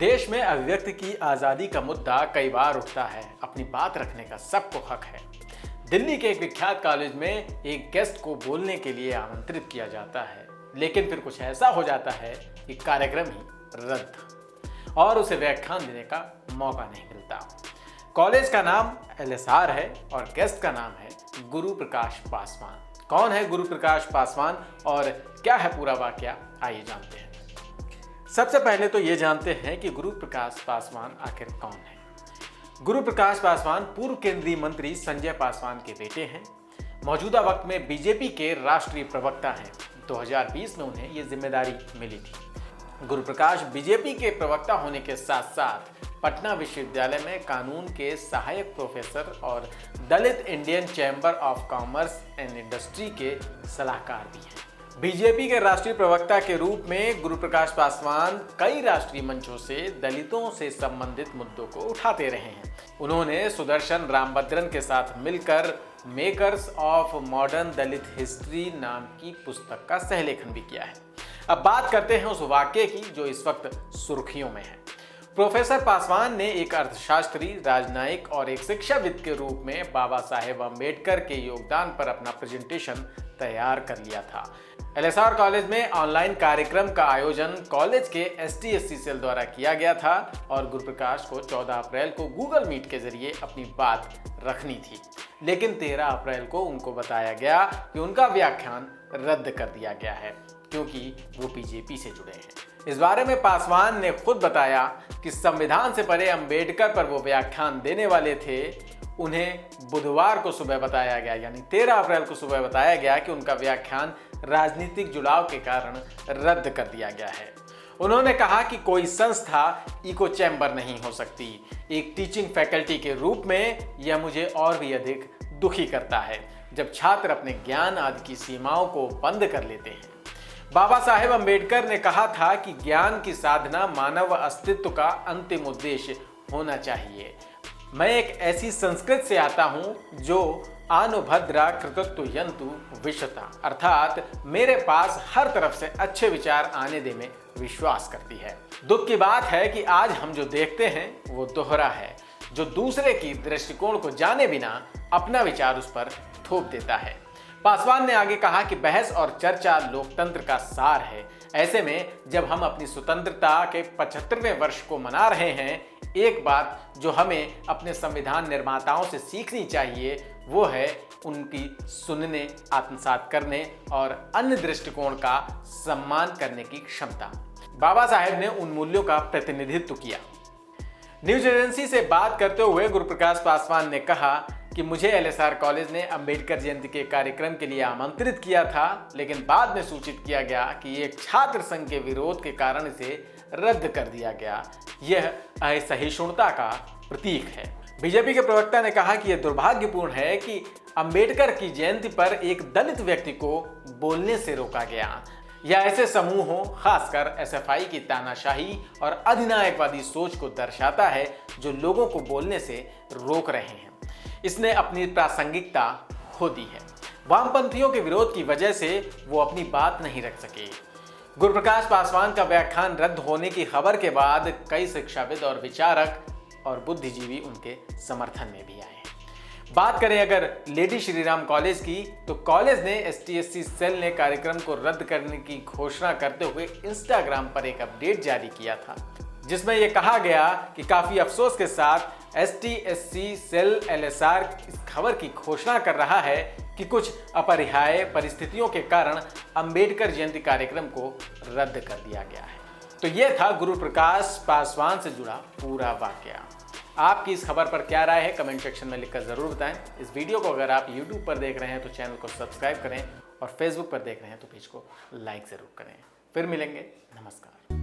देश में अभिव्यक्ति की आज़ादी का मुद्दा कई बार उठता है। अपनी बात रखने का सबको हक है। दिल्ली के एक विख्यात कॉलेज में एक गेस्ट को बोलने के लिए आमंत्रित किया जाता है, लेकिन फिर कुछ ऐसा हो जाता है कि कार्यक्रम ही रद्द और उसे व्याख्यान देने का मौका नहीं मिलता। कॉलेज का नाम LSR है और गेस्ट का नाम है गुरु प्रकाश पासवान। कौन है गुरु प्रकाश पासवान और क्या है पूरा वाकया, आइए जानते हैं। सबसे पहले तो ये जानते हैं कि गुरु प्रकाश पासवान आखिर कौन है। गुरु प्रकाश पासवान पूर्व केंद्रीय मंत्री संजय पासवान के बेटे हैं। मौजूदा वक्त में बीजेपी के राष्ट्रीय प्रवक्ता हैं। 2020 में उन्हें ये जिम्मेदारी मिली थी। गुरु प्रकाश बीजेपी के प्रवक्ता होने के साथ साथ पटना विश्वविद्यालय में कानून के सहायक प्रोफेसर और Dalit Indian chamber of commerce and industry के सलाहकार भी हैं। बीजेपी के राष्ट्रीय प्रवक्ता के रूप में गुरु प्रकाश पासवान कई राष्ट्रीय मंचों से दलितों से संबंधित मुद्दों को उठाते रहे हैं। उन्होंने सुदर्शन रामभद्रन के साथ मिलकर makers of modern Dalit history नाम की पुस्तक का सहलेखन भी किया है। अब बात करते हैं उस वाक्य की जो इस वक्त सुर्खियों में है। प्रोफेसर पासवान ने एक अर्थशास्त्री, राजनयिक और एक शिक्षाविद के रूप में बाबा साहेब अम्बेडकर के योगदान पर अपना प्रेजेंटेशन तैयार कर लिया था। LSR कॉलेज में ऑनलाइन कार्यक्रम का आयोजन कॉलेज के ST/SC सेल द्वारा किया गया था और गुरु प्रकाश को 14 अप्रैल को गूगल मीट के जरिए अपनी बात रखनी थी, लेकिन 13 अप्रैल को उनको बताया गया कि उनका व्याख्यान रद्द कर दिया गया है क्योंकि वो बीजेपी से जुड़े हैं। इस बारे में पासवान ने खुद बताया कि संविधान से परे अम्बेडकर पर वो व्याख्यान देने वाले थे। उन्हें बुधवार को सुबह बताया गया, यानी 13 अप्रैल को सुबह बताया गया कि उनका व्याख्यान राजनीतिक जुड़ाव के कारण रद्द कर दिया गया है। उन्होंने कहा कि कोई संस्था इको चैम्बर नहीं हो सकती। एक टीचिंग फैकल्टी के रूप में यह मुझे और भी अधिक दुखी करता है जब छात्र अपने ज्ञान आदि की सीमाओं को बंद कर लेते हैं। बाबा साहेब अम्बेडकर ने कहा था कि ज्ञान की साधना मानव अस्तित्व का अंतिम उद्देश्य होना चाहिए। मैं एक ऐसी संस्कृत से आता हूं जो आनुभद्रा कृतत्व यंतु विश्वता, अर्थात मेरे पास हर तरफ से अच्छे विचार आने दे में विश्वास करती है। दुख की बात है कि आज हम जो देखते हैं वो दोहरा है, जो दूसरे की दृष्टिकोण को जाने बिना अपना विचार उस पर थोप देता है। पासवान ने आगे कहा कि बहस और चर्चा लोकतंत्र का सार है। ऐसे में जब हम अपनी स्वतंत्रता के 75वें वर्ष को मना रहे हैं, एक बात जो हमें अपने संविधान निर्माताओं से सीखनी चाहिए वो है उनकी सुनने, आत्मसात करने और अन्य दृष्टिकोण का सम्मान करने की क्षमता। बाबा साहेब ने उन मूल्यों का प्रतिनिधित्व किया। न्यूज एजेंसी से बात करते हुए गुरु प्रकाश पासवान ने कहा कि मुझे LSR कॉलेज ने अंबेडकर जयंती के कार्यक्रम के लिए आमंत्रित किया था, लेकिन बाद में सूचित किया गया कि एक छात्र संघ के विरोध के कारण इसे रद्द कर दिया गया। यह असहिष्णुता का प्रतीक है। बीजेपी के प्रवक्ता ने कहा कि यह दुर्भाग्यपूर्ण है कि अंबेडकर की जयंती पर एक दलित व्यक्ति को बोलने से रोका गया। यह ऐसे समूहों, खासकर SFI की तानाशाही और अधिनायकवादी सोच को दर्शाता है जो लोगों को बोलने से रोक रहे हैं। इसने अपनी प्रासंगिकता खो दी है। वामपंथियों के विरोध की वजह से वो अपनी बात नहीं रख सके। गुरु प्रकाश पासवान का व्याख्यान रद्द होने की खबर के बाद कई शिक्षाविद और विचारक और बुद्धिजीवी उनके समर्थन में भी आए। बात करें अगर लेडी श्रीराम कॉलेज की, तो कॉलेज ने ST/SC सेल ने कार्यक्रम को रद्द करने की घोषणा करते हुए इंस्टाग्राम पर एक अपडेट जारी किया था, जिसमें यह कहा गया कि काफी अफसोस के साथ ST/SC सेल LSR इस खबर की घोषणा कर रहा है कि कुछ अपरिहार्य परिस्थितियों के कारण अंबेडकर जयंती कार्यक्रम को रद्द कर दिया गया है। तो यह था गुरु प्रकाश पासवान से जुड़ा पूरा वाकया। आपकी इस खबर पर क्या राय है, कमेंट सेक्शन में लिखकर जरूर बताएं। इस वीडियो को अगर आप YouTube पर देख रहे हैं तो चैनल को सब्सक्राइब करें और Facebook पर देख रहे हैं तो पेज को लाइक जरूर करें। फिर मिलेंगे, नमस्कार।